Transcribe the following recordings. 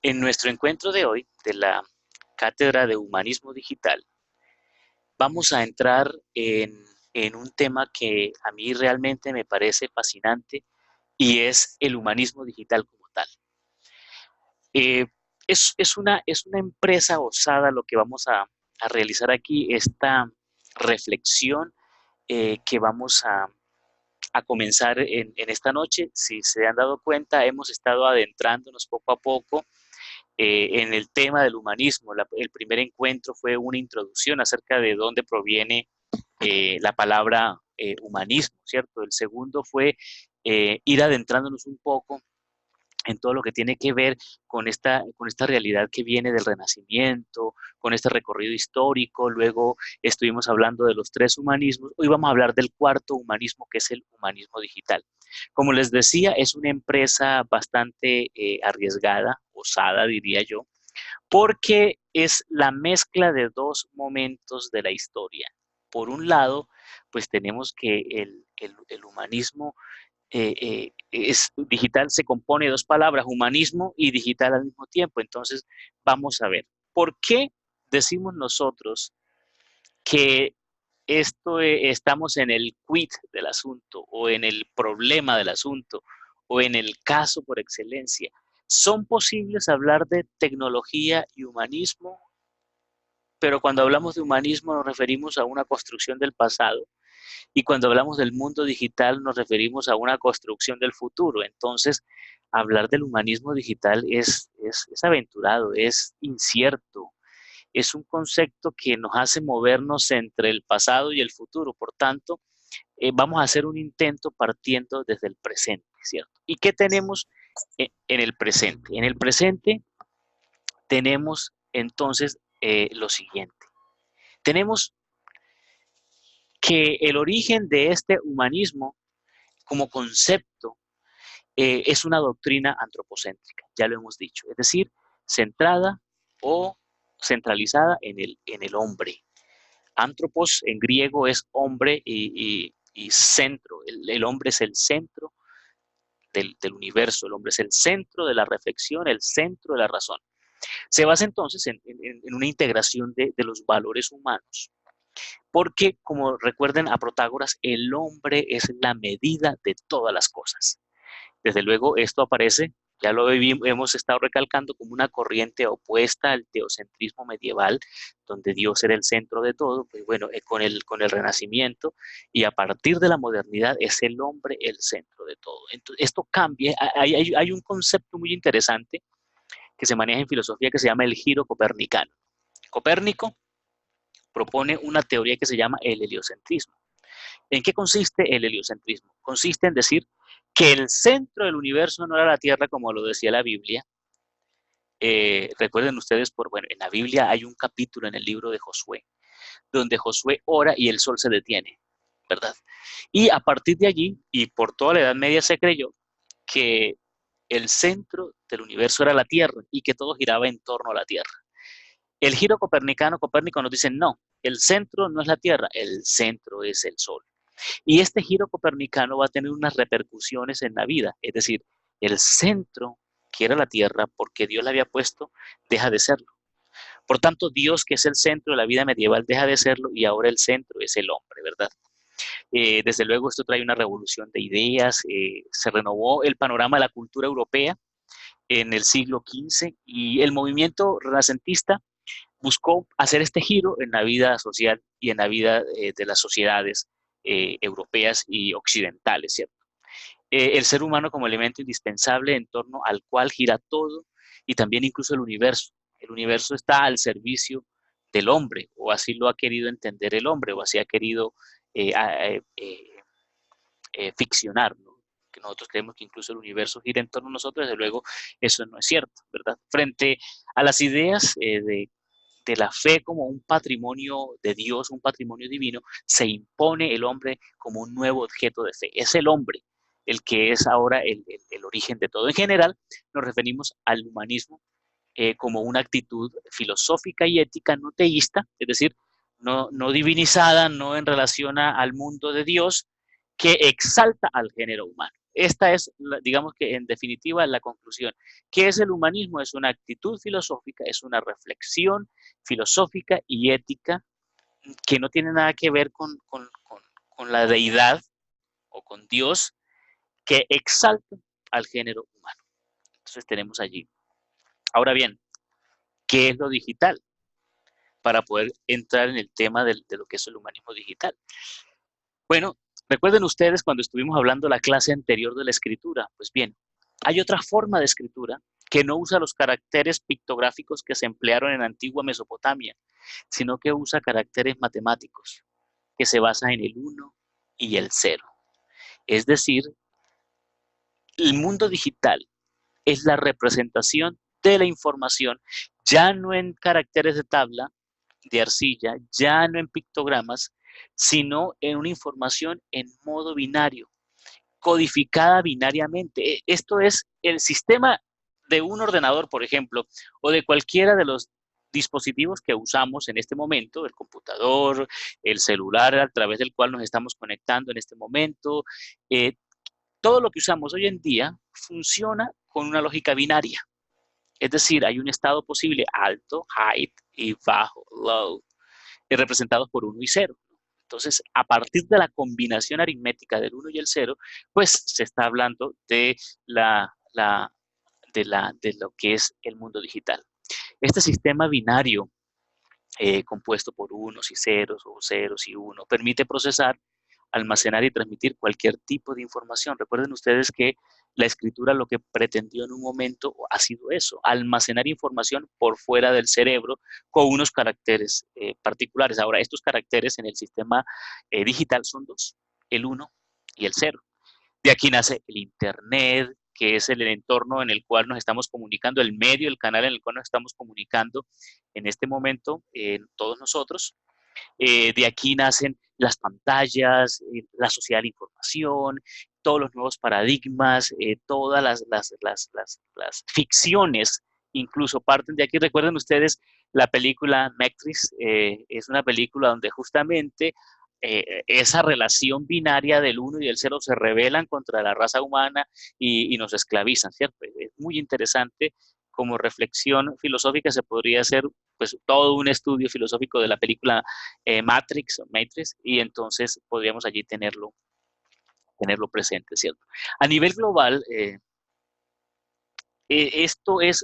En nuestro encuentro de hoy de la Cátedra de Humanismo Digital, vamos a entrar en un tema que a mí realmente me parece fascinante y es el humanismo digital como tal. Eh, es una empresa osada lo que vamos a realizar aquí, esta reflexión que vamos a comenzar en esta noche. Si se han dado cuenta, hemos estado adentrándonos poco a poco en el tema del humanismo. El primer encuentro fue una introducción acerca de dónde proviene la palabra humanismo, ¿cierto? El segundo fue ir adentrándonos un poco en todo lo que tiene que ver con esta realidad que viene del Renacimiento, con este recorrido histórico. Luego estuvimos hablando de los tres humanismos. Hoy vamos a hablar del cuarto humanismo, que es el humanismo digital. Como les decía, es una empresa bastante arriesgada, osada, diría yo, porque es la mezcla de dos momentos de la historia. Por un lado, pues tenemos que el humanismo es digital, se compone de dos palabras, humanismo y digital al mismo tiempo. Entonces, vamos a ver, ¿por qué decimos nosotros que estamos en el quid del asunto o en el problema del asunto o en el caso por excelencia? ¿Son posibles hablar de tecnología y humanismo? Pero cuando hablamos de humanismo nos referimos a una construcción del pasado, y cuando hablamos del mundo digital nos referimos a una construcción del futuro. Entonces, hablar del humanismo digital es aventurado, es incierto, es un concepto que nos hace movernos entre el pasado y el futuro. Por tanto, vamos a hacer un intento partiendo desde el presente, ¿cierto? ¿Y qué tenemos en el presente? En el presente tenemos entonces lo siguiente. Tenemos que el origen de este humanismo como concepto es una doctrina antropocéntrica, ya lo hemos dicho, es decir, centrada o centralizada en el hombre. Antropos en griego es hombre y centro, el hombre es el centro del universo, el hombre es el centro de la reflexión, el centro de la razón. Se basa entonces en una integración de los valores humanos, porque como recuerden a Protágoras, el hombre es la medida de todas las cosas. Desde luego, esto aparece, ya lo hemos estado recalcando, como una corriente opuesta al teocentrismo medieval, donde Dios era el centro de todo. Pues bueno, con el Renacimiento y a partir de la modernidad es el hombre el centro de todo. Entonces, esto cambia. Hay un concepto muy interesante que se maneja en filosofía que se llama el giro copernicano. Copérnico propone una teoría que se llama el heliocentrismo. ¿En qué consiste el heliocentrismo? Consiste en decir que el centro del universo no era la Tierra como lo decía la Biblia. Recuerden ustedes, bueno, en la Biblia hay un capítulo en el libro de Josué, donde Josué ora y el sol se detiene, ¿verdad? Y a partir de allí, y por toda la Edad Media se creyó que el centro del universo era la Tierra y que todo giraba en torno a la Tierra. El giro copernicano, Copérnico nos dice, no, el centro no es la Tierra, el centro es el Sol. Y este giro copernicano va a tener unas repercusiones en la vida, es decir, el centro, que era la Tierra, porque Dios la había puesto, deja de serlo. Por tanto, Dios, que es el centro de la vida medieval, deja de serlo y ahora el centro es el hombre, ¿verdad? Desde luego, esto trae una revolución de ideas, se renovó el panorama de la cultura europea en el siglo XV y el movimiento renacentista buscó hacer este giro en la vida social y en la vida de las sociedades europeas y occidentales, ¿cierto? El ser humano como elemento indispensable en torno al cual gira todo y también incluso el universo. El universo está al servicio del hombre, o así lo ha querido entender el hombre, o así ha querido eh, ficcionar, ¿no? Que nosotros creemos que incluso el universo gira en torno a nosotros, desde luego eso no es cierto, ¿verdad? Frente a las ideas de la fe como un patrimonio de Dios, un patrimonio divino, se impone el hombre como un nuevo objeto de fe. Es el hombre el que es ahora el origen de todo. En general, nos referimos al humanismo como una actitud filosófica y ética no teísta, es decir, no divinizada, no en relación al mundo de Dios, que exalta al género humano. esta es, digamos que en definitiva, la conclusión. ¿Qué es el humanismo? Es una actitud filosófica, es una reflexión filosófica y ética que no tiene nada que ver con la deidad o con Dios, que exalta al género humano. Entonces tenemos allí. Ahora bien, ¿qué es lo digital? Para poder entrar en el tema de lo que es el humanismo digital. Bueno, recuerden ustedes cuando estuvimos hablando la clase anterior de la escritura. Pues bien, hay otra forma de escritura que no usa los caracteres pictográficos que se emplearon en antigua Mesopotamia, sino que usa caracteres matemáticos, que se basa en el uno y el cero. Es decir, el mundo digital es la representación de la información, ya no en caracteres de tabla, de arcilla, ya no en pictogramas, sino en una información en modo binario, codificada binariamente. Esto es el sistema de un ordenador, por ejemplo, o de cualquiera de los dispositivos que usamos en este momento, el computador, el celular a través del cual nos estamos conectando en este momento, eh, todo lo que usamos hoy en día funciona con una lógica binaria. Es decir, hay un estado posible alto, height, y bajo, low, representados por uno y cero. Entonces, a partir de la combinación aritmética del uno y el cero, pues se está hablando de, de lo que es el mundo digital. Este sistema binario compuesto por unos y ceros o ceros y uno, permite procesar, almacenar y transmitir cualquier tipo de información. Recuerden ustedes que la escritura lo que pretendió en un momento ha sido eso, almacenar información por fuera del cerebro con unos caracteres particulares. Ahora, estos caracteres en el sistema digital son dos, el uno y el cero. De aquí nace el Internet, que es el entorno en el cual nos estamos comunicando, el medio, el canal en el cual nos estamos comunicando en este momento, todos nosotros. De aquí nacen las pantallas, la sociedad de la información, todos los nuevos paradigmas, todas las ficciones, incluso parten de aquí. Recuerden ustedes la película Matrix, es una película donde justamente esa relación binaria del uno y del cero se rebelan contra la raza humana y nos esclavizan, ¿cierto? Es muy interesante como reflexión filosófica, se podría hacer pues todo un estudio filosófico de la película Matrix, y entonces podríamos allí tenerlo presente, ¿cierto? A nivel global, esto es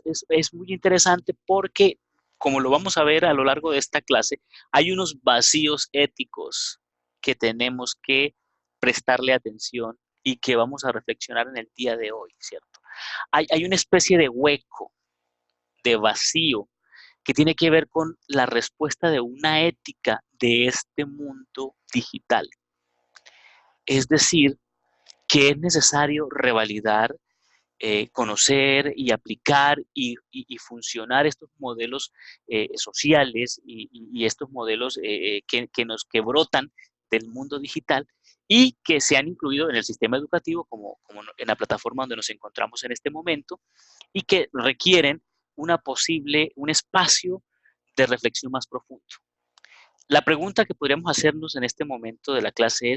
muy interesante porque, como lo vamos a ver a lo largo de esta clase, hay unos vacíos éticos que tenemos que prestarle atención y que vamos a reflexionar en el día de hoy, ¿cierto? Hay una especie de hueco, de vacío, que tiene que ver con la respuesta de una ética de este mundo digital. Es decir, que es necesario revalidar, conocer y aplicar y funcionar estos modelos sociales y estos modelos que brotan del mundo digital y que se han incluido en el sistema educativo como en la plataforma donde nos encontramos en este momento y que requieren un espacio de reflexión más profundo. La pregunta que podríamos hacernos en este momento de la clase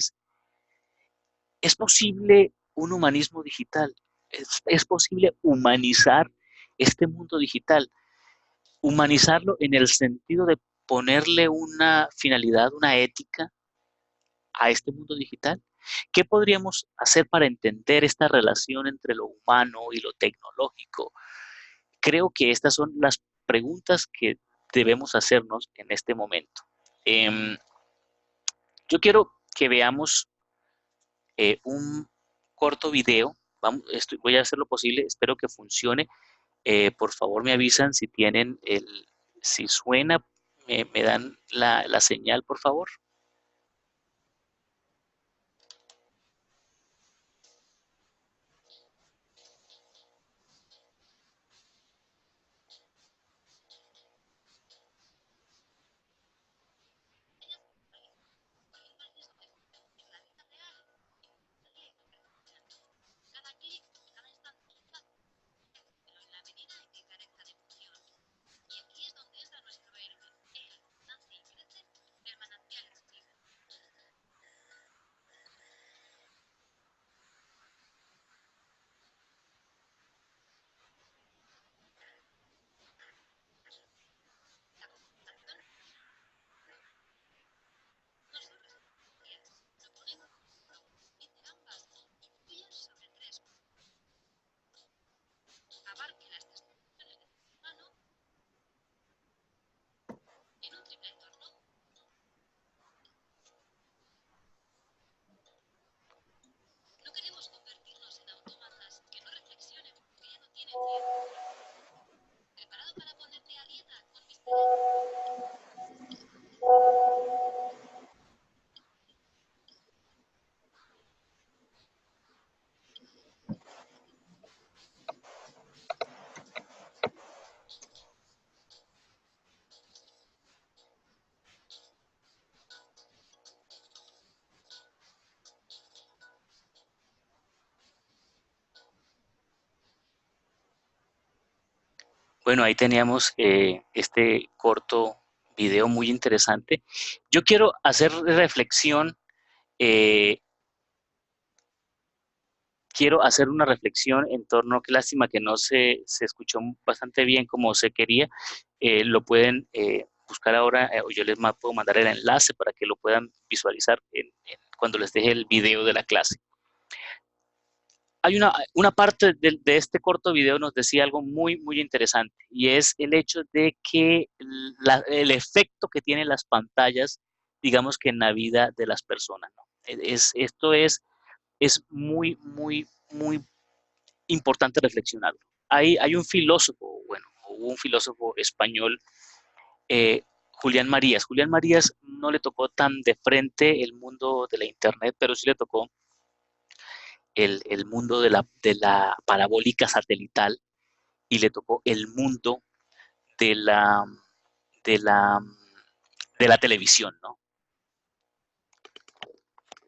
¿es posible un humanismo digital? ¿Es posible humanizar este mundo digital? Humanizarlo en el sentido de ponerle una finalidad, una ética a este mundo digital. ¿Qué podríamos hacer para entender esta relación entre lo humano y lo tecnológico? Creo que estas son las preguntas que debemos hacernos en este momento. Yo quiero que veamos un corto video. Voy a hacer lo posible, espero que funcione. Por favor, me avisan si tienen si suena, me dan la señal, por favor. Bueno, ahí teníamos este corto video muy interesante. Yo quiero hacer reflexión, eh, quiero hacer una reflexión en torno, qué lástima que no se escuchó bastante bien como se quería. Lo pueden buscar ahora, o yo les puedo mandar el enlace para que lo puedan visualizar cuando les deje el video de la clase. Hay una parte de este corto video nos decía algo muy, muy interesante, y es el hecho de que el efecto que tienen las pantallas, digamos que en la vida de las personas, ¿no? Esto es muy, muy, muy importante reflexionarlo. Hay un filósofo, bueno, hubo un filósofo español, Julián Marías. Julián Marías no le tocó tan de frente el mundo de la internet, pero sí le tocó el mundo de la parabólica satelital, y le tocó el mundo de la, de la, de la televisión, ¿no?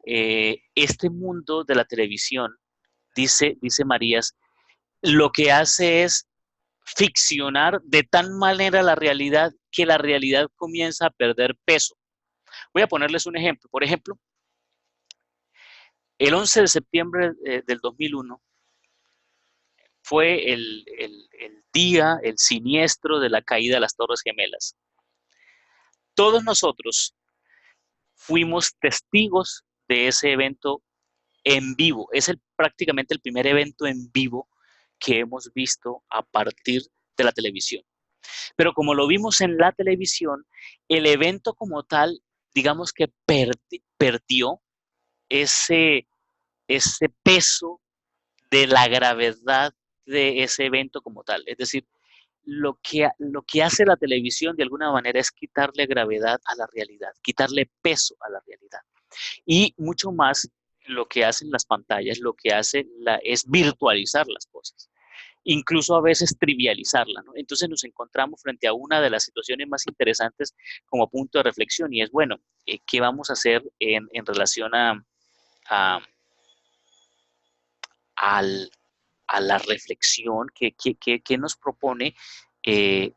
Este mundo de la televisión, dice Marías, lo que hace es ficcionar de tal manera la realidad que la realidad comienza a perder peso. Voy a ponerles un ejemplo. Por ejemplo, el 11 de septiembre del 2001 fue el día, el siniestro de la caída de las Torres Gemelas. Todos nosotros fuimos testigos de ese evento en vivo. Es prácticamente el primer evento en vivo que hemos visto a partir de la televisión. Pero como lo vimos en la televisión, el evento como tal, digamos que perdió ese, ese peso de la gravedad de ese evento como tal. Es decir, lo que hace la televisión de alguna manera es quitarle gravedad a la realidad, quitarle peso a la realidad. Y mucho más lo que hacen las pantallas, lo que hace es virtualizar las cosas, incluso a veces trivializarla, ¿no? Entonces nos encontramos frente a una de las situaciones más interesantes como punto de reflexión, y es, bueno, ¿qué vamos a hacer en relación a, al, a la reflexión que nos propone eh,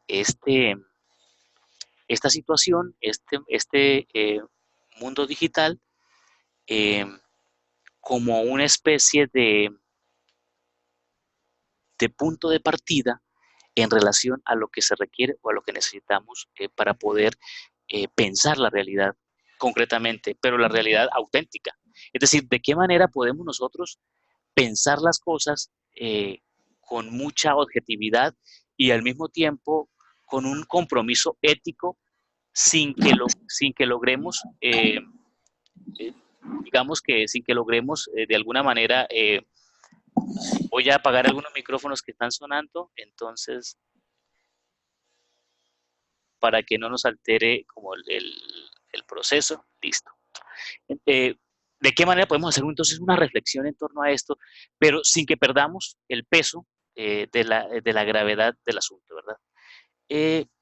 esta situación, este mundo digital, eh, como una especie de punto de partida en relación a lo que se requiere o a lo que necesitamos para poder pensar la realidad concretamente, pero la realidad auténtica. Es decir, de qué manera podemos nosotros pensar las cosas con mucha objetividad y al mismo tiempo con un compromiso ético sin que logremos, eh, digamos que sin que logremos de alguna manera, voy a apagar algunos micrófonos que están sonando, entonces para que no nos altere como el proceso, listo. Eh, ¿De qué manera podemos hacer entonces una reflexión en torno a esto, pero sin que perdamos el peso de la gravedad del asunto, ¿verdad?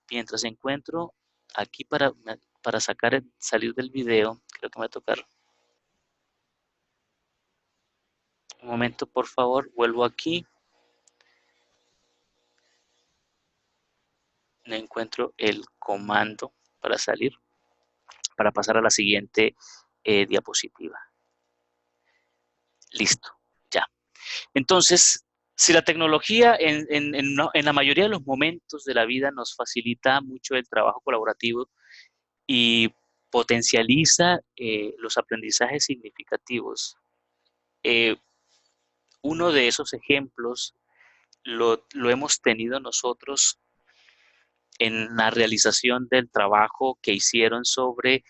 Mientras encuentro aquí para salir del video, creo que me va a tocar un momento, por favor, vuelvo aquí, no encuentro el comando para salir, para pasar a la siguiente diapositiva. Listo, ya. Entonces, si la tecnología en la mayoría de los momentos de la vida nos facilita mucho el trabajo colaborativo y potencializa los aprendizajes significativos, eh, uno de esos ejemplos lo hemos tenido nosotros en la realización del trabajo que hicieron sobre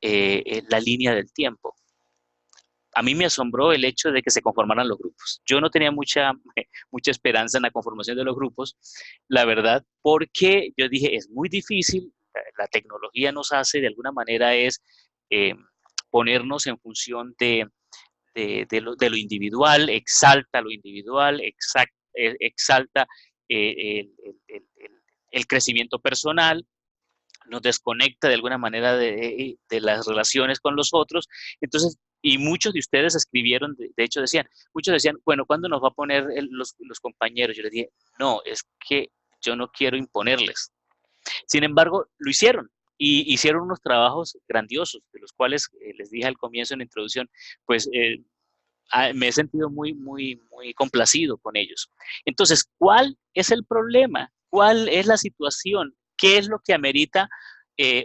la línea del tiempo. A mí me asombró el hecho de que se conformaran los grupos. Yo no tenía mucha esperanza en la conformación de los grupos, la verdad, porque yo dije, es muy difícil, la tecnología nos hace de alguna manera es eh, ponernos en función de lo individual, exalta lo individual, exalta el crecimiento personal, nos desconecta de alguna manera de las relaciones con los otros. Entonces, y muchos de ustedes escribieron, de hecho muchos decían, bueno, ¿cuándo nos va a poner los compañeros? Yo les dije, no, es que yo no quiero imponerles. Sin embargo, lo hicieron y hicieron unos trabajos grandiosos, de los cuales les dije al comienzo en la introducción, pues me he sentido muy complacido con ellos. Entonces, ¿cuál es el problema? ¿Cuál es la situación? ¿Qué es lo que amerita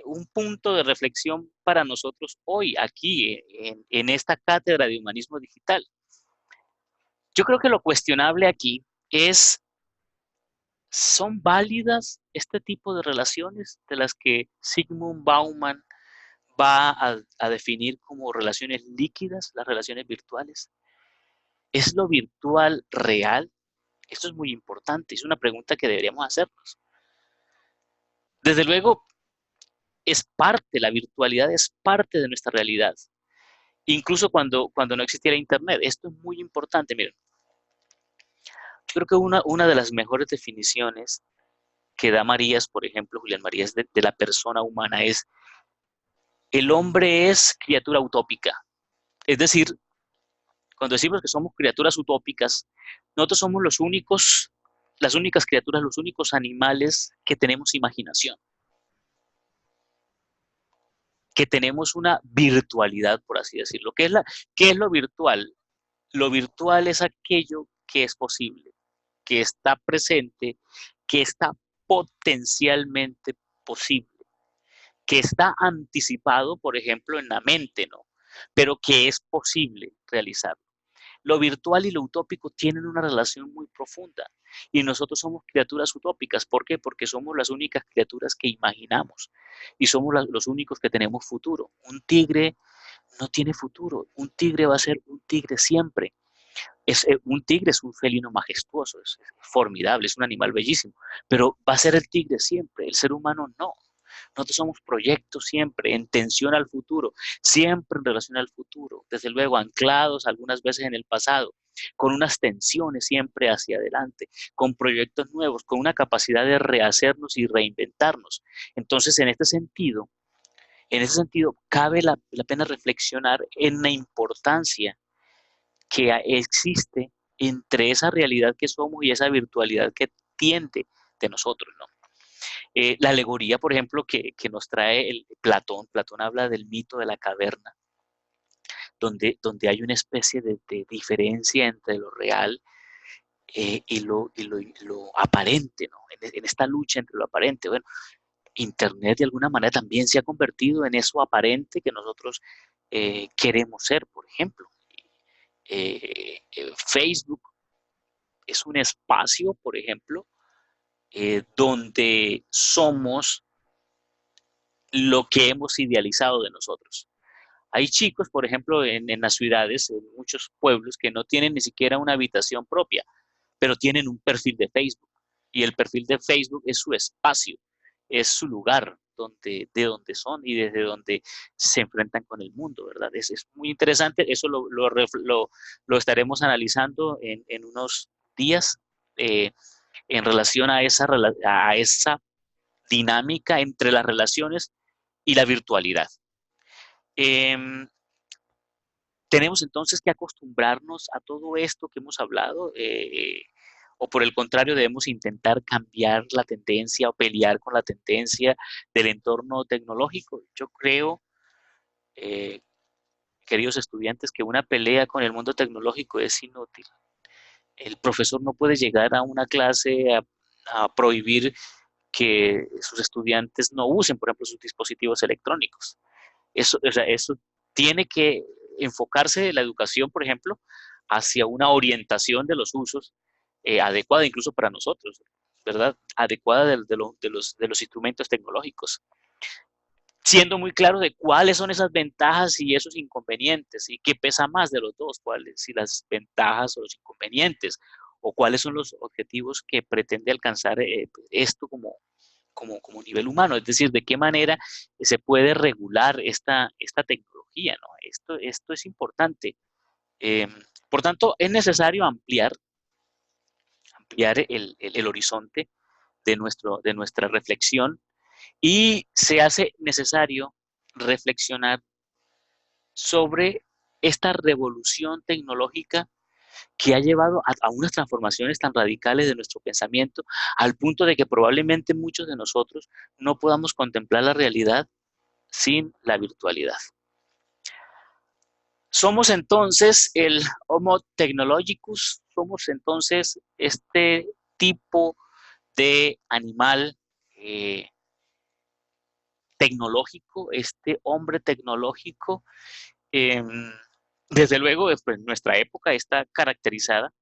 un punto de reflexión para nosotros hoy, aquí, en esta cátedra de humanismo digital? Yo creo que lo cuestionable aquí es, ¿son válidas este tipo de relaciones de las que Sigmund Bauman va a definir como relaciones líquidas, las relaciones virtuales? ¿Es lo virtual real? Esto es muy importante, es una pregunta que deberíamos hacernos. Desde luego, es parte, la virtualidad es parte de nuestra realidad, incluso cuando no existiera Internet. Esto es muy importante. Miren, yo creo que una de las mejores definiciones que da Marías, por ejemplo, Julián Marías, de la persona humana es: el hombre es criatura utópica. Es decir, cuando decimos que somos criaturas utópicas, nosotros somos las únicas criaturas, los únicos animales que tenemos imaginación, que tenemos una virtualidad, por así decirlo. ¿Qué es lo virtual? Lo virtual es aquello que es posible, que está presente, que está potencialmente posible, que está anticipado, por ejemplo, en la mente, ¿no? Pero que es posible realizarlo. Lo virtual y lo utópico tienen una relación muy profunda y nosotros somos criaturas utópicas. ¿Por qué? Porque somos las únicas criaturas que imaginamos y somos los únicos que tenemos futuro. Un tigre no tiene futuro, un tigre va a ser un tigre siempre. Un tigre es un felino majestuoso, es formidable, es un animal bellísimo, pero va a ser el tigre siempre, el ser humano no. Nosotros somos proyectos siempre, en tensión al futuro, siempre en relación al futuro, desde luego anclados algunas veces en el pasado, con unas tensiones siempre hacia adelante, con proyectos nuevos, con una capacidad de rehacernos y reinventarnos. Entonces, en ese sentido, cabe la pena reflexionar en la importancia que existe entre esa realidad que somos y esa virtualidad que tiende de nosotros, ¿no? La alegoría, por ejemplo, que nos trae Platón habla del mito de la caverna, donde hay una especie de diferencia entre lo real y lo aparente, ¿no? En esta lucha entre lo aparente. Bueno, Internet de alguna manera también se ha convertido en eso aparente que nosotros queremos ser, por ejemplo. Facebook es un espacio, por ejemplo, donde somos lo que hemos idealizado de nosotros. Hay chicos, por ejemplo, en las ciudades, en muchos pueblos, que no tienen ni siquiera una habitación propia, pero tienen un perfil de Facebook. Y el perfil de Facebook es su espacio, es su lugar de donde son y desde donde se enfrentan con el mundo, ¿verdad? Es muy interesante, eso lo estaremos analizando en unos días en relación a esa dinámica entre las relaciones y la virtualidad. Eh, Tenemos entonces que acostumbrarnos a todo esto que hemos hablado, o por el contrario debemos intentar cambiar la tendencia o pelear con la tendencia del entorno tecnológico. Yo creo, eh, queridos estudiantes, que una pelea con el mundo tecnológico es inútil. El profesor no puede llegar a una clase a prohibir que sus estudiantes no usen, por ejemplo, sus dispositivos electrónicos. Eso, o sea, eso tiene que enfocarse la educación, por ejemplo, hacia una orientación de los usos adecuada incluso para nosotros, ¿verdad? Adecuada de los instrumentos tecnológicos, siendo muy claro de cuáles son esas ventajas y esos inconvenientes y qué pesa más de los dos, cuáles, si las ventajas o los inconvenientes, o cuáles son los objetivos que pretende alcanzar esto como nivel humano, es decir, de qué manera se puede regular esta tecnología, ¿no? Esto es importante. Eh, por tanto, es necesario ampliar el horizonte de nuestra reflexión y se hace necesario reflexionar sobre esta revolución tecnológica que ha llevado a unas transformaciones tan radicales de nuestro pensamiento, al punto de que probablemente muchos de nosotros no podamos contemplar la realidad sin la virtualidad. Somos entonces el Homo technologicus, somos entonces este tipo de animal tecnológico, este hombre tecnológico. Eh, Desde luego, pues, nuestra época está caracterizada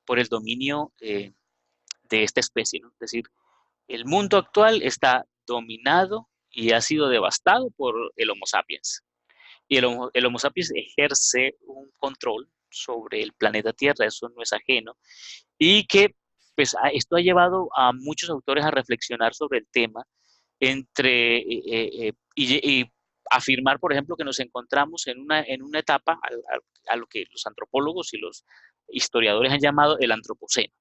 por el dominio de esta especie, ¿no? Es decir, el mundo actual está dominado y ha sido devastado por el Homo sapiens. Y el Homo sapiens ejerce un control sobre el planeta Tierra, eso no es ajeno, y que pues, esto ha llevado a muchos autores a reflexionar sobre el tema y afirmar, por ejemplo, que nos encontramos en una etapa a lo que los antropólogos y los historiadores han llamado el antropoceno,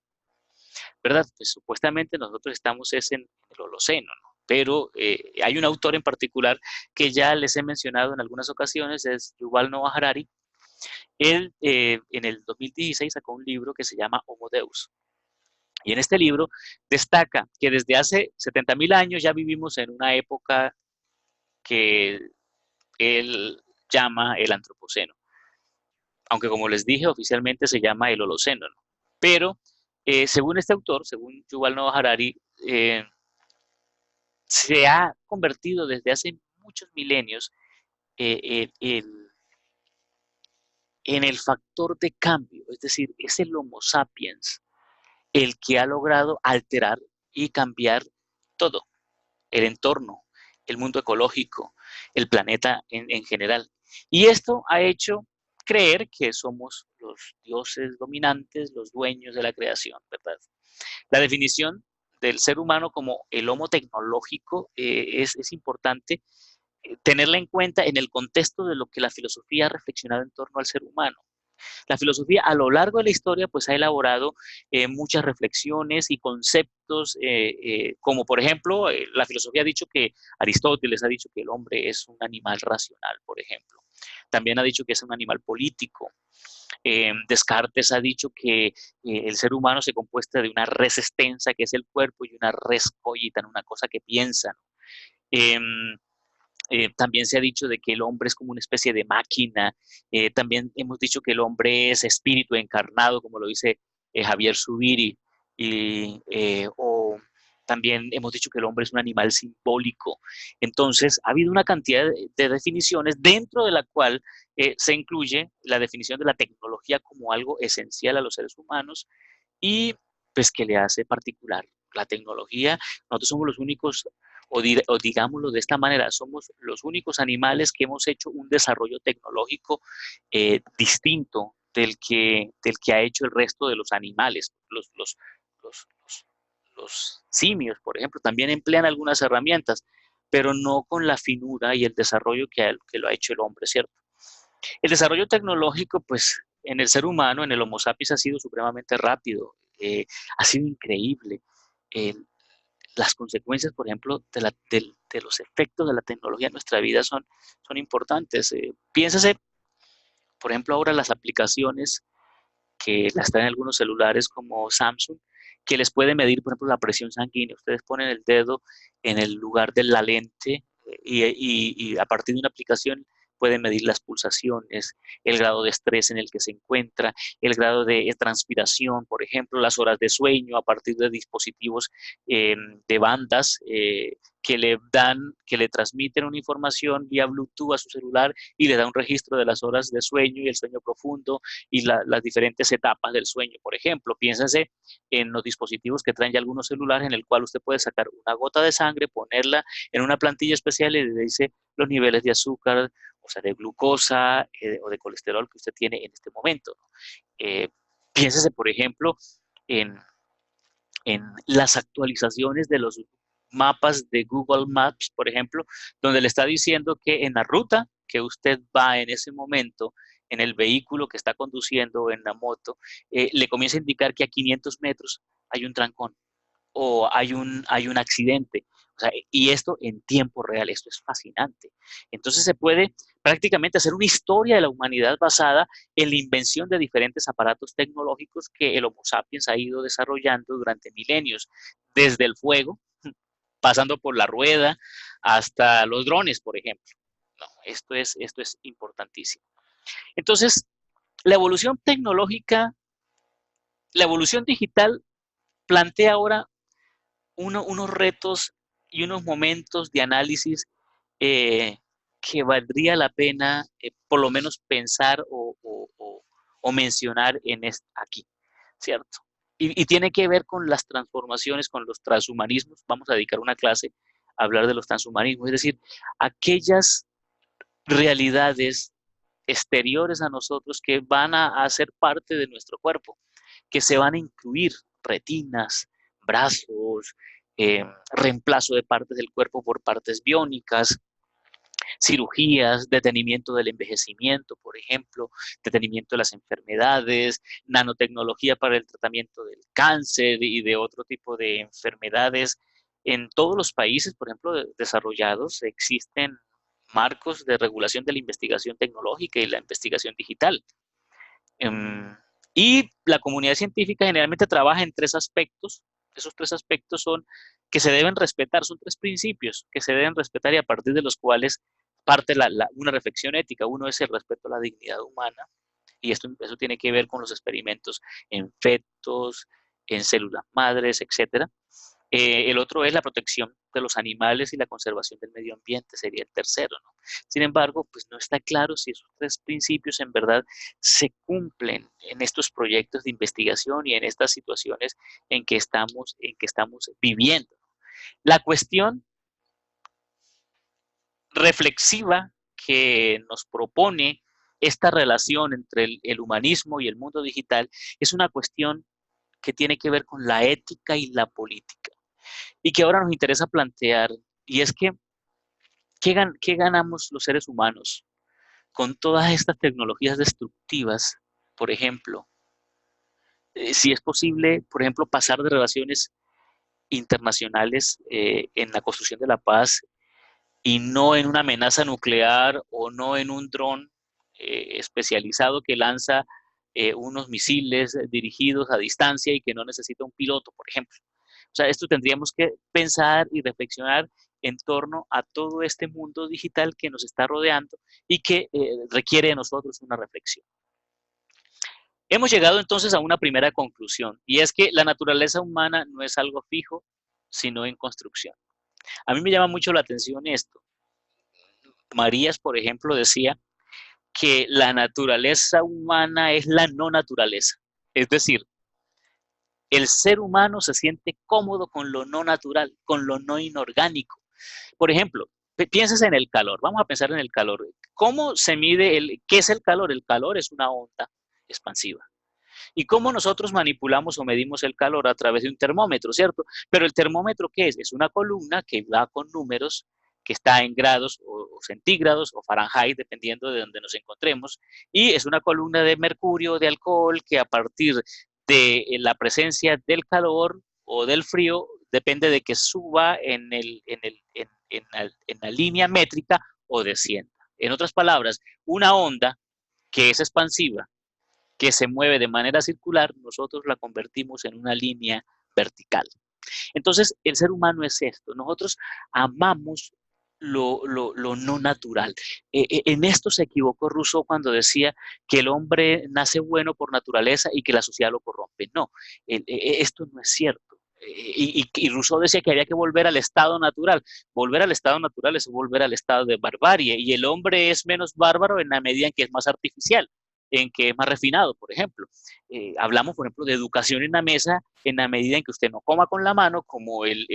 ¿verdad? Pues supuestamente nosotros estamos en el Holoceno, ¿no? Pero hay un autor en particular que ya les he mencionado en algunas ocasiones, es Yuval Noah Harari. Él en el 2016 sacó un libro que se llama Homo Deus. Y en este libro destaca que desde hace 70.000 años ya vivimos en una época que él llama el Antropoceno, aunque como les dije, oficialmente se llama el Holoceno, ¿no? Pero según este autor, según Yuval Noah Harari, se ha convertido desde hace muchos milenios en el factor de cambio, es decir, es el Homo sapiens el que ha logrado alterar y cambiar todo, el entorno, el mundo ecológico, el planeta en general. Y esto ha hecho creer que somos los dioses dominantes, los dueños de la creación, ¿verdad? La definición del ser humano como el homo tecnológico es importante tenerla en cuenta en el contexto de lo que la filosofía ha reflexionado en torno al ser humano. La filosofía a lo largo de la historia pues ha elaborado muchas reflexiones y conceptos, como por ejemplo, la filosofía ha dicho que Aristóteles ha dicho que el hombre es un animal racional, por ejemplo. También ha dicho que es un animal político. Descartes ha dicho que el ser humano se compuesta de una res extensa, que es el cuerpo, y una res cogita, una cosa que piensa. Eh, también se ha dicho de que el hombre es como una especie de máquina. También hemos dicho que el hombre es espíritu encarnado, como lo dice Javier Zubiri. O también hemos dicho que el hombre es un animal simbólico. Entonces, ha habido una cantidad de definiciones dentro de la cual se incluye la definición de la tecnología como algo esencial a los seres humanos y pues que le hace particular la tecnología. Nosotros somos los únicos, o digámoslo de esta manera, somos los únicos animales que hemos hecho un desarrollo tecnológico distinto del que ha hecho el resto de los animales. Los simios, por ejemplo, también emplean algunas herramientas, pero no con la finura y el desarrollo que lo ha hecho el hombre, ¿cierto? El desarrollo tecnológico, pues, en el ser humano, en el Homo sapiens, ha sido supremamente rápido, ha sido increíble. Eh, las consecuencias, por ejemplo, de los efectos de la tecnología en nuestra vida son importantes. Piénsese, por ejemplo, ahora las aplicaciones que las traen algunos celulares como Samsung, que les puede medir, por ejemplo, la presión sanguínea. Ustedes ponen el dedo en el lugar de la lente y a partir de una aplicación pueden medir las pulsaciones, el grado de estrés en el que se encuentra, el grado de transpiración, por ejemplo, las horas de sueño a partir de dispositivos de bandas que le transmiten una información vía Bluetooth a su celular y le da un registro de las horas de sueño y el sueño profundo y las diferentes etapas del sueño. Por ejemplo, piénsense en los dispositivos que traen ya algunos celulares en el cual usted puede sacar una gota de sangre, ponerla en una plantilla especial y le dice los niveles de azúcar, o sea, de glucosa o de colesterol que usted tiene en este momento, ¿no? Piénsese, por ejemplo, en, en las actualizaciones de los mapas de Google Maps, por ejemplo, donde le está diciendo que en la ruta que usted va en ese momento, en el vehículo que está conduciendo en la moto, le comienza a indicar que a 500 metros hay un trancón o hay un accidente. O sea, y esto en tiempo real, esto es fascinante. Entonces se puede prácticamente hacer una historia de la humanidad basada en la invención de diferentes aparatos tecnológicos que el Homo sapiens ha ido desarrollando durante milenios, desde el fuego, pasando por la rueda, hasta los drones, por ejemplo. No, esto es importantísimo. Entonces, la evolución tecnológica, la evolución digital plantea ahora unos retos y unos momentos de análisis que valdría la pena por lo menos pensar o mencionar aquí, ¿cierto? Y tiene que ver con las transformaciones, con los transhumanismos. Vamos a dedicar una clase a hablar de los transhumanismos, es decir, aquellas realidades exteriores a nosotros que van a ser parte de nuestro cuerpo, que se van a incluir retinas, brazos, reemplazo de partes del cuerpo por partes biónicas, cirugías, detenimiento del envejecimiento, por ejemplo, detenimiento de las enfermedades, nanotecnología para el tratamiento del cáncer y de otro tipo de enfermedades. En todos los países, por ejemplo, desarrollados, existen marcos de regulación de la investigación tecnológica y la investigación digital. Y la comunidad científica generalmente trabaja en tres aspectos. Esos tres aspectos son que se deben respetar, son tres principios que se deben respetar y a partir de los cuales parte una reflexión ética. Uno es el respeto a la dignidad humana y eso tiene que ver con los experimentos en fetos, en células madres, etcétera. El otro es la protección de los animales y la conservación del medio ambiente, sería el tercero, ¿no? Sin embargo, pues no está claro si esos tres principios en verdad se cumplen en estos proyectos de investigación y en estas situaciones en que estamos viviendo. La cuestión reflexiva que nos propone esta relación entre el humanismo y el mundo digital es una cuestión que tiene que ver con la ética y la política. Y que ahora nos interesa plantear, y es que, ¿qué ganamos los seres humanos con todas estas tecnologías destructivas? Por ejemplo, si es posible, por ejemplo, pasar de relaciones internacionales en la construcción de la paz y no en una amenaza nuclear o no en un dron especializado que lanza unos misiles dirigidos a distancia y que no necesita un piloto, por ejemplo. O sea, esto tendríamos que pensar y reflexionar en torno a todo este mundo digital que nos está rodeando y que requiere de nosotros una reflexión. Hemos llegado entonces a una primera conclusión y es que la naturaleza humana no es algo fijo, sino en construcción. A mí me llama mucho la atención esto. Marías, por ejemplo, decía que la naturaleza humana es la no naturaleza. Es decir, el ser humano se siente cómodo con lo no natural, con lo no inorgánico. Por ejemplo, pienses en el calor. Vamos a pensar en el calor. ¿Cómo se mide qué es el calor? El calor es una onda expansiva. ¿Y cómo nosotros manipulamos o medimos el calor? A través de un termómetro, ¿cierto? Pero el termómetro, ¿qué es? Es una columna que va con números que está en grados o centígrados o Fahrenheit, dependiendo de donde nos encontremos, y es una columna de mercurio, de alcohol, que a partir de la presencia del calor o del frío, depende de que suba en la línea métrica o descienda. En otras palabras, una onda que es expansiva, que se mueve de manera circular, nosotros la convertimos en una línea vertical. Entonces, el ser humano es esto. Nosotros amamos lo no natural. En esto se equivocó Rousseau cuando decía que el hombre nace bueno por naturaleza y que la sociedad lo corrompe. No, esto no es cierto. Y Rousseau decía que había que volver al estado natural. Volver al estado natural es volver al estado de barbarie. Y el hombre es menos bárbaro en la medida en que es más artificial, en que es más refinado, por ejemplo. Hablamos, por ejemplo, de educación en la mesa en la medida en que usted no coma con la mano como el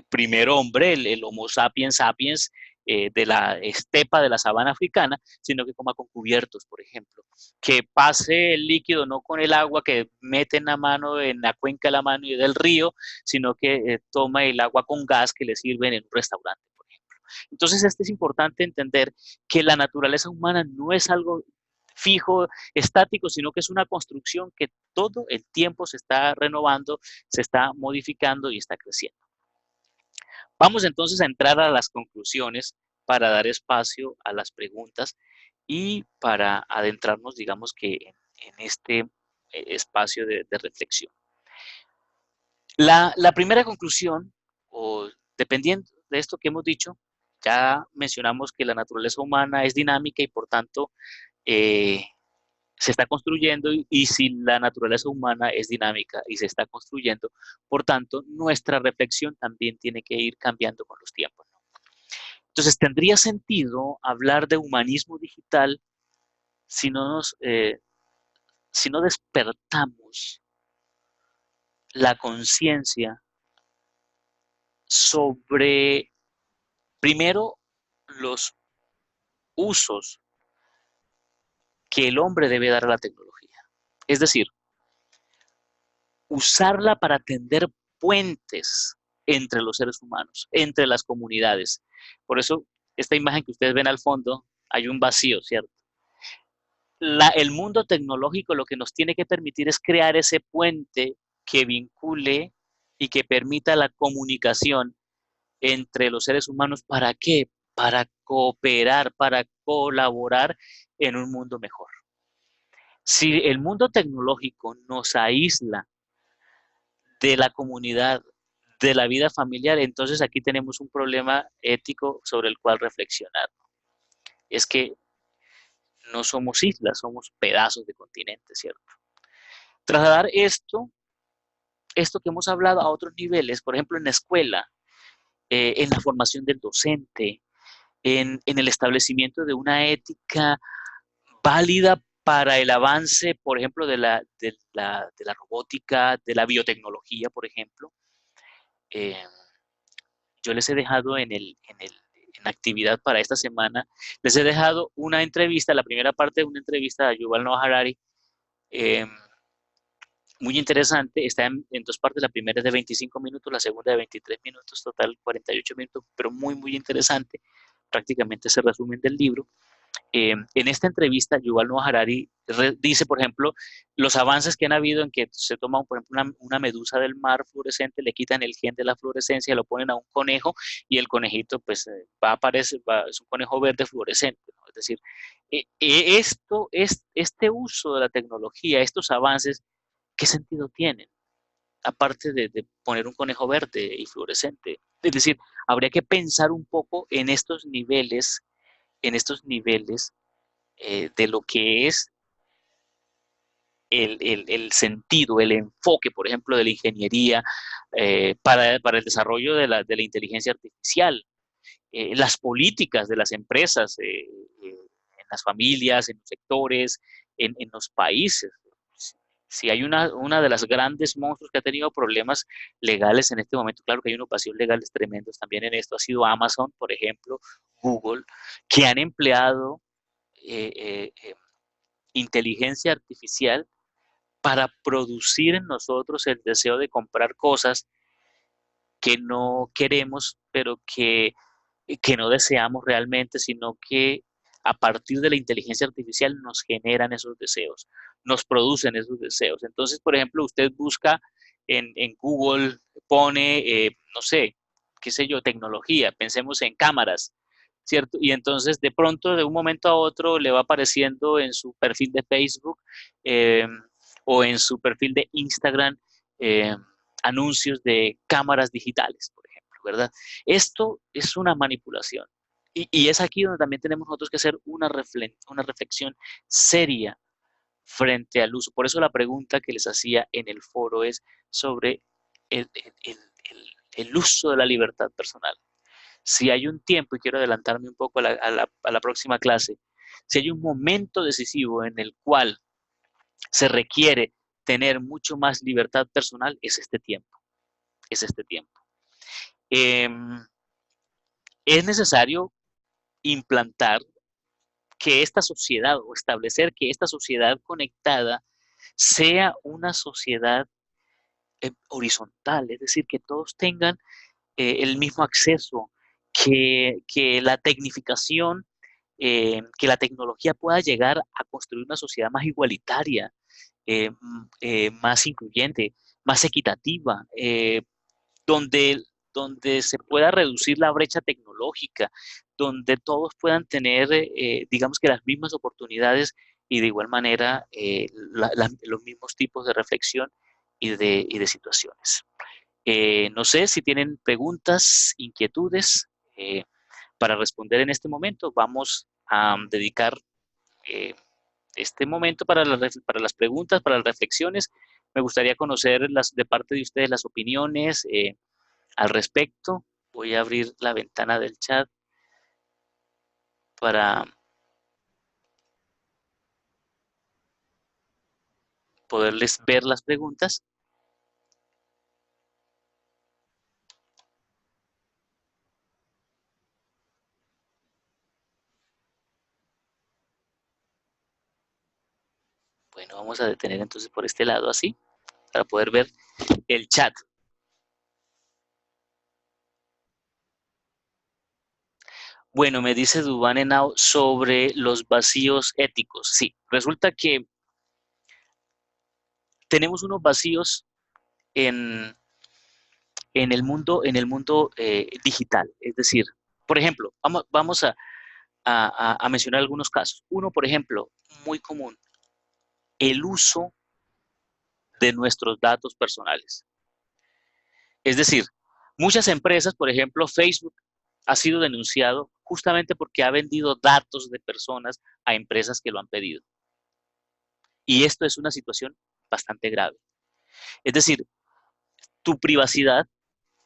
primer hombre, el Homo sapiens sapiens de la estepa de la sabana africana, sino que coma con cubiertos, por ejemplo. Que pase el líquido no con el agua que mete en la mano, en la cuenca de la mano y del río, sino que toma el agua con gas que le sirven en un restaurante, por ejemplo. Entonces, es importante entender que la naturaleza humana no es algo fijo, estático, sino que es una construcción que todo el tiempo se está renovando, se está modificando y está creciendo. Vamos entonces a entrar a las conclusiones para dar espacio a las preguntas y para adentrarnos, digamos que en este espacio de reflexión. La primera conclusión, o dependiendo de esto que hemos dicho, ya mencionamos que la naturaleza humana es dinámica y por tanto eh, se está construyendo y si la naturaleza humana es dinámica y se está construyendo, por tanto, nuestra reflexión también tiene que ir cambiando con los tiempos, ¿no? Entonces, tendría sentido hablar de humanismo digital si no si no despertamos la conciencia sobre, primero, los usos que el hombre debe dar a la tecnología. Es decir, usarla para tender puentes entre los seres humanos, entre las comunidades. Por eso, esta imagen que ustedes ven al fondo, hay un vacío, ¿cierto? El mundo tecnológico lo que nos tiene que permitir es crear ese puente que vincule y que permita la comunicación entre los seres humanos. ¿Para qué? Para cooperar, para colaborar en un mundo mejor. Si el mundo tecnológico nos aísla de la comunidad, de la vida familiar, entonces aquí tenemos un problema ético sobre el cual reflexionar. Es que no somos islas, somos pedazos de continente, ¿cierto? Trasladar esto que hemos hablado a otros niveles, por ejemplo, en la escuela, en la formación del docente, en el establecimiento de una ética válida para el avance, por ejemplo, de la robótica, de la biotecnología, por ejemplo. Eh, yo les he dejado en la actividad para esta semana, les he dejado una entrevista, la primera parte de una entrevista a Yuval Noah Harari, eh, muy interesante, está en dos partes, la primera es de 25 minutos, la segunda de 23 minutos, total 48 minutos, pero muy, muy interesante, prácticamente se resumen del libro. En esta entrevista, Yuval Noah Harari dice, por ejemplo, los avances que han habido en que se toma, por ejemplo, una medusa del mar fluorescente, le quitan el gen de la fluorescencia, lo ponen a un conejo y el conejito pues va a aparecer, es un conejo verde fluorescente, ¿no? Es decir, este uso de la tecnología, estos avances, ¿qué sentido tienen? Aparte de poner un conejo verde y fluorescente. Es decir, habría que pensar un poco en estos niveles de lo que es el sentido, el enfoque, por ejemplo, de la ingeniería para el desarrollo de la inteligencia artificial, las políticas de las empresas, en las familias, en los sectores, en los países. Si hay una de las grandes monstruos que ha tenido problemas legales en este momento, claro que hay unos vacíos legales tremendos también en esto, ha sido Amazon, por ejemplo, Google, que han empleado eh, eh, eh, inteligencia artificial para producir en nosotros el deseo de comprar cosas que no queremos, pero que no deseamos realmente, sino que a partir de la inteligencia artificial nos generan esos deseos, nos producen esos deseos. Entonces, por ejemplo, usted busca en Google, pone, no sé, qué sé yo, tecnología, pensemos en cámaras, ¿cierto? Y entonces de pronto, de un momento a otro, le va apareciendo en su perfil de Facebook eh, o en su perfil de Instagram eh, anuncios de cámaras digitales, por ejemplo, ¿verdad? Esto es una manipulación. Y es aquí donde también tenemos nosotros que hacer una reflexión seria frente al uso. Por eso la pregunta que les hacía en el foro es sobre el, el, el, el uso de la libertad personal. Si hay un tiempo, y quiero adelantarme un poco a la próxima clase, si hay un momento decisivo en el cual se requiere tener mucho más libertad personal, es este tiempo, es este tiempo. Eh, es necesario implantar que esta sociedad o establecer que esta sociedad conectada sea una sociedad horizontal, es decir, que todos tengan el mismo acceso, que la tecnificación, que la tecnología pueda llegar a construir una sociedad más igualitaria, más incluyente, más equitativa, donde, donde se pueda reducir la brecha tecnológica, donde todos puedan tener, digamos que las mismas oportunidades y de igual manera los mismos tipos de reflexión y de situaciones. No sé si tienen preguntas, inquietudes para responder en este momento. Vamos a dedicar eh, este momento para las preguntas, para las reflexiones. Me gustaría conocer de parte de ustedes las opiniones al respecto. Voy a abrir la ventana del chat para poderles ver las preguntas. Bueno, vamos a detener entonces por este lado así, para poder ver el chat. Bueno, me dice Dubán Henao sobre los vacíos éticos. Sí, resulta que tenemos unos vacíos en, en el mundo digital. Es decir, por ejemplo, vamos a mencionar algunos casos. Uno, por ejemplo, muy común, el uso de nuestros datos personales. Es decir, muchas empresas, por ejemplo, Facebook ha sido denunciado justamente porque ha vendido datos de personas a empresas que lo han pedido. Y esto es una situación bastante grave. Es decir, tu privacidad,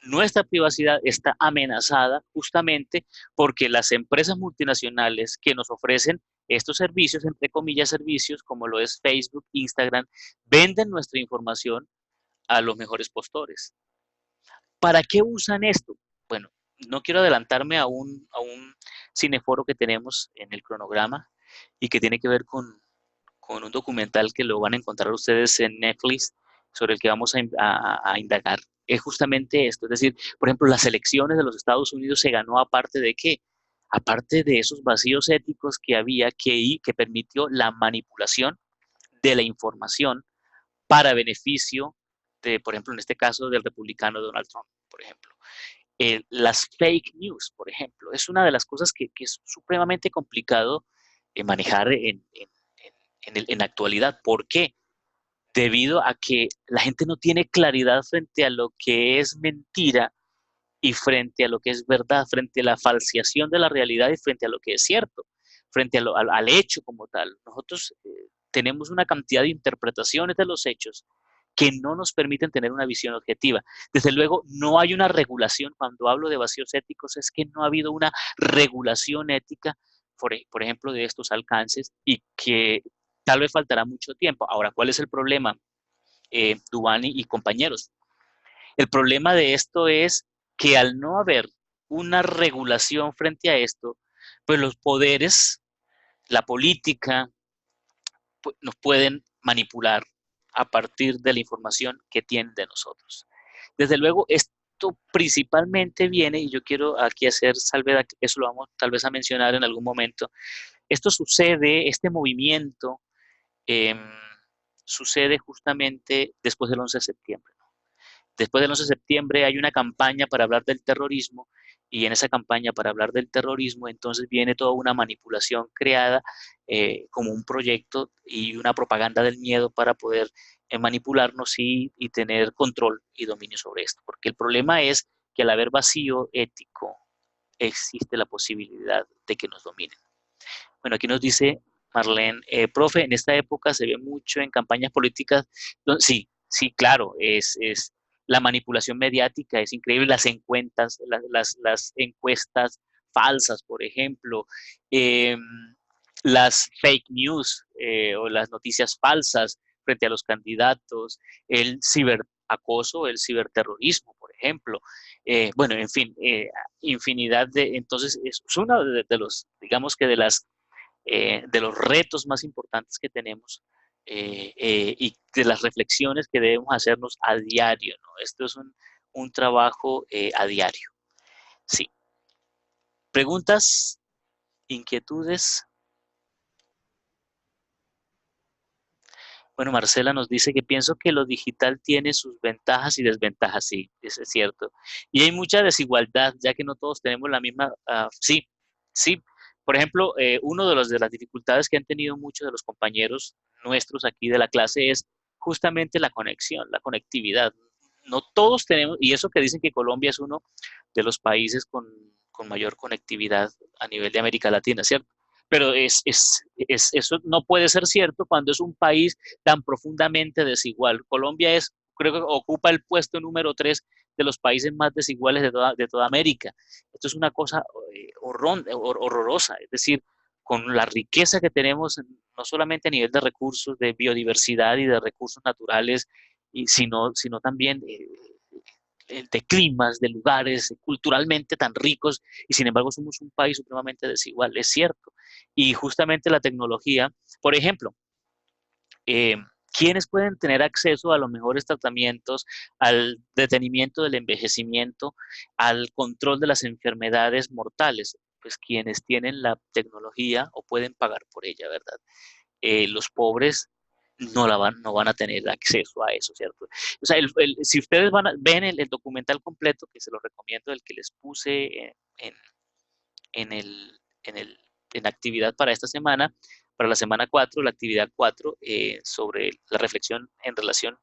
nuestra privacidad está amenazada justamente porque las empresas multinacionales que nos ofrecen estos servicios, entre comillas servicios, como lo es Facebook, Instagram, venden nuestra información a los mejores postores. ¿Para qué usan esto? Bueno, no quiero adelantarme a un cineforo que tenemos en el cronograma y que tiene que ver con un documental que lo van a encontrar ustedes en Netflix, sobre el que vamos a indagar. Es justamente esto, es decir, por ejemplo, las elecciones de los Estados Unidos se ganó aparte de qué, aparte de esos vacíos éticos que había que permitió la manipulación de la información para beneficio de, por ejemplo, en este caso, del republicano Donald Trump, por ejemplo. Las fake news, por ejemplo, es una de las cosas que es supremamente complicado manejar en la actualidad. ¿Por qué? Debido a que la gente no tiene claridad frente a lo que es mentira y frente a lo que es verdad, frente a la falseación de la realidad y frente a lo que es cierto, frente al hecho como tal. Nosotros tenemos una cantidad de interpretaciones de los hechos que no nos permiten tener una visión objetiva. Desde luego, no hay una regulación. Cuando hablo de vacíos éticos, es que no ha habido una regulación ética, por ejemplo, de estos alcances y que tal vez faltará mucho tiempo. Ahora, ¿cuál es el problema, Duvani y compañeros? El problema de esto es que al no haber una regulación frente a esto, pues los poderes, la política, nos pueden manipular a partir de la información que tienen de nosotros. Desde luego, esto principalmente viene, y yo quiero aquí hacer salvedad, que eso lo vamos tal vez a mencionar en algún momento, esto sucede, este movimiento eh, sucede justamente después del 11 de septiembre. Después del 11 de septiembre hay una campaña para hablar del terrorismo y en esa campaña para hablar del terrorismo entonces viene toda una manipulación creada como un proyecto y una propaganda del miedo para poder manipularnos y tener control y dominio sobre esto. Porque el problema es que al haber vacío ético existe la posibilidad de que nos dominen. Bueno, aquí nos dice Marlene, profe, en esta época se ve mucho en campañas políticas. Sí, sí, claro, es la manipulación mediática, es increíble, las encuestas, las encuestas falsas, por ejemplo, eh, las fake news o las noticias falsas frente a los candidatos, el ciberacoso, el ciberterrorismo, por ejemplo. Bueno, en fin, infinidad de, entonces es uno de los, digamos que de los retos más importantes que tenemos y de las reflexiones que debemos hacernos a diario, ¿no? Esto es un trabajo a diario. Sí. ¿Preguntas? ¿Inquietudes? Bueno, Marcela nos dice que pienso que lo digital tiene sus ventajas y desventajas, sí, eso es cierto. Y hay mucha desigualdad, ya que no todos tenemos la misma, sí, Sí, por ejemplo, uno de de las dificultades que han tenido muchos de los compañeros nuestros aquí de la clase es justamente la conexión, la conectividad. No todos tenemos, y eso que dicen que Colombia es uno de los países con mayor conectividad a nivel de América Latina, ¿cierto? Pero eso no puede ser cierto cuando es un país tan profundamente desigual. Colombia es, creo que ocupa el puesto número 3 de los países más desiguales de toda América. Esto es una cosa horrorosa, es decir, con la riqueza que tenemos, no solamente a nivel de recursos, de biodiversidad y de recursos naturales, sino también de climas, de lugares culturalmente tan ricos, y sin embargo somos un país supremamente desigual, es cierto. Y justamente la tecnología, por ejemplo, eh, ¿quiénes pueden tener acceso a los mejores tratamientos, al detenimiento del envejecimiento, al control de las enfermedades mortales? Pues quienes tienen la tecnología o pueden pagar por ella, ¿verdad? Los pobres no van a tener acceso a eso, ¿cierto? O sea, si ustedes ven el documental completo, que se lo recomiendo, el que les puse en, el, en, el, en actividad para esta semana, para la semana 4, la actividad 4, sobre la reflexión en relación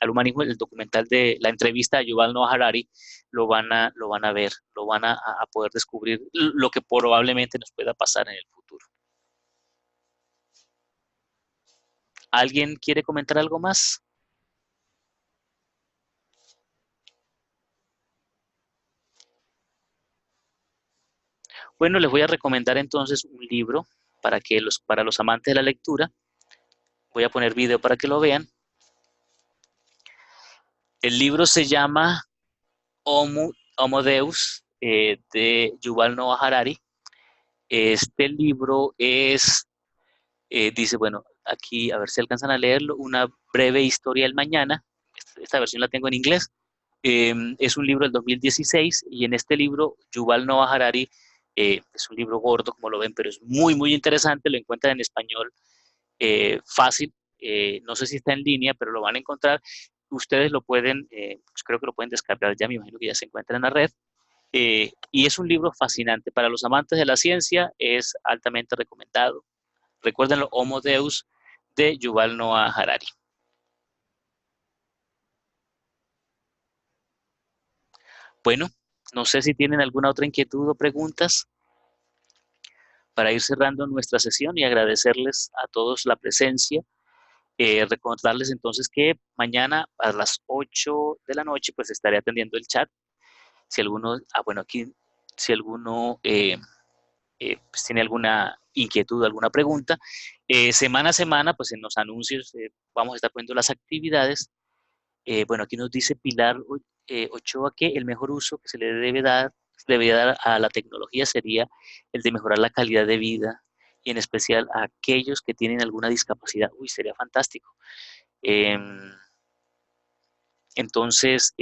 al humanismo, el documental de la entrevista a Yuval Noah Harari, lo van a ver, lo van a poder descubrir lo que probablemente nos pueda pasar en el futuro. ¿Alguien quiere comentar algo más? Bueno, les voy a recomendar entonces un libro para los amantes de la lectura. Voy a poner video para que lo vean. El libro se llama Homo Deus, de Yuval Noah Harari. Este libro dice, bueno, aquí a ver si alcanzan a leerlo, una breve historia del mañana. Esta versión la tengo en inglés. Es un libro del 2016 y en este libro Yuval Noah Harari, es un libro gordo como lo ven, pero es muy, muy interesante, lo encuentran en español fácil, no sé si está en línea, pero lo van a encontrar. Ustedes lo pueden, pues creo que lo pueden descargar ya, me imagino que ya se encuentra en la red. Y es un libro fascinante. Para los amantes de la ciencia es altamente recomendado. Recuérdenlo, Homo Deus de Yuval Noah Harari. Bueno, no sé si tienen alguna otra inquietud o preguntas para ir cerrando nuestra sesión y agradecerles a todos la presencia. Recordarles entonces que mañana a las 8 de la noche pues estaré atendiendo el chat. Si alguno, bueno, aquí, si alguno pues tiene alguna inquietud, alguna pregunta, semana a semana pues en los anuncios vamos a estar poniendo las actividades. Bueno, aquí nos dice Pilar Ochoa que el mejor uso que se le debe dar a la tecnología sería el de mejorar la calidad de vida y en especial a aquellos que tienen alguna discapacidad. Uy, sería fantástico. Em, entonces,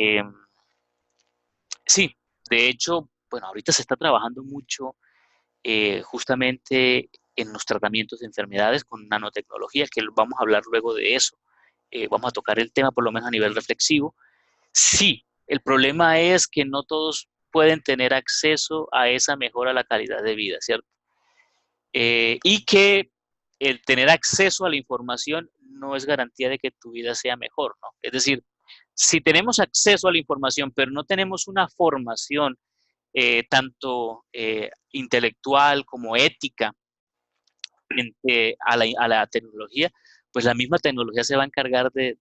sí, de hecho, bueno, ahorita se está trabajando mucho justamente en los tratamientos de enfermedades con nanotecnología, que vamos a hablar luego de eso. Vamos a tocar el tema por lo menos a nivel reflexivo. Sí, el problema es que no todos pueden tener acceso a esa mejora a la calidad de vida, ¿cierto? Y que el tener acceso a la información no es garantía de que tu vida sea mejor, ¿no? Es decir, si tenemos acceso a la información, pero no tenemos una formación tanto intelectual como ética frente a la tecnología, pues la misma tecnología se va a encargar de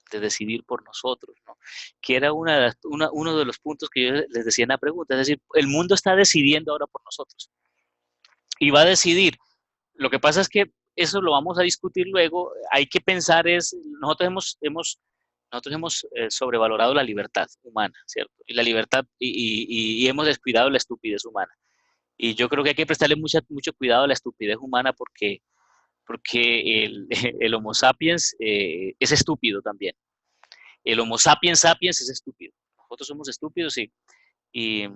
decidir por nosotros, ¿no? Que era uno de los puntos que yo les decía en la pregunta, es decir, el mundo está decidiendo ahora por nosotros y va a decidir. Lo que pasa es que eso lo vamos a discutir luego, hay que pensar nosotros hemos sobrevalorado la libertad humana, ¿cierto? Y la libertad, y hemos descuidado la estupidez humana. Y yo creo que hay que prestarle mucho cuidado a la estupidez humana porque el Homo sapiens es estúpido también. El Homo sapiens sapiens es estúpido. Nosotros somos estúpidos y, y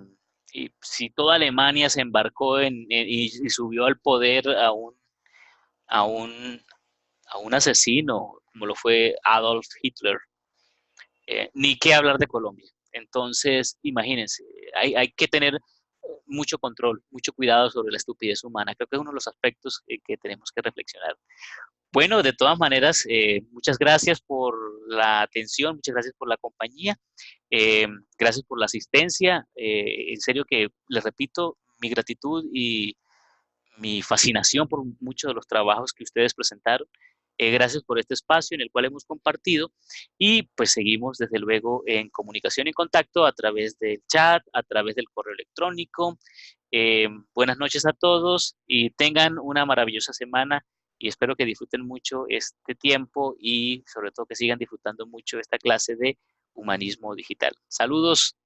si toda Alemania se embarcó y subió al poder a, un, a un asesino, como lo fue Adolf Hitler, ni qué hablar de Colombia. Entonces, imagínense, hay que tener mucho control, mucho cuidado sobre la estupidez humana. Creo que es uno de los aspectos que tenemos que reflexionar. Bueno, de todas maneras, muchas gracias por la atención, muchas gracias por la compañía, eh, gracias por la asistencia. En serio que les repito mi gratitud y mi fascinación por muchos de los trabajos que ustedes presentaron. Gracias por este espacio en el cual hemos compartido y pues seguimos desde luego en comunicación y contacto a través del chat, a través del correo electrónico. Buenas noches a todos y tengan una maravillosa semana y espero que disfruten mucho este tiempo y sobre todo que sigan disfrutando mucho esta clase de humanismo digital. Saludos.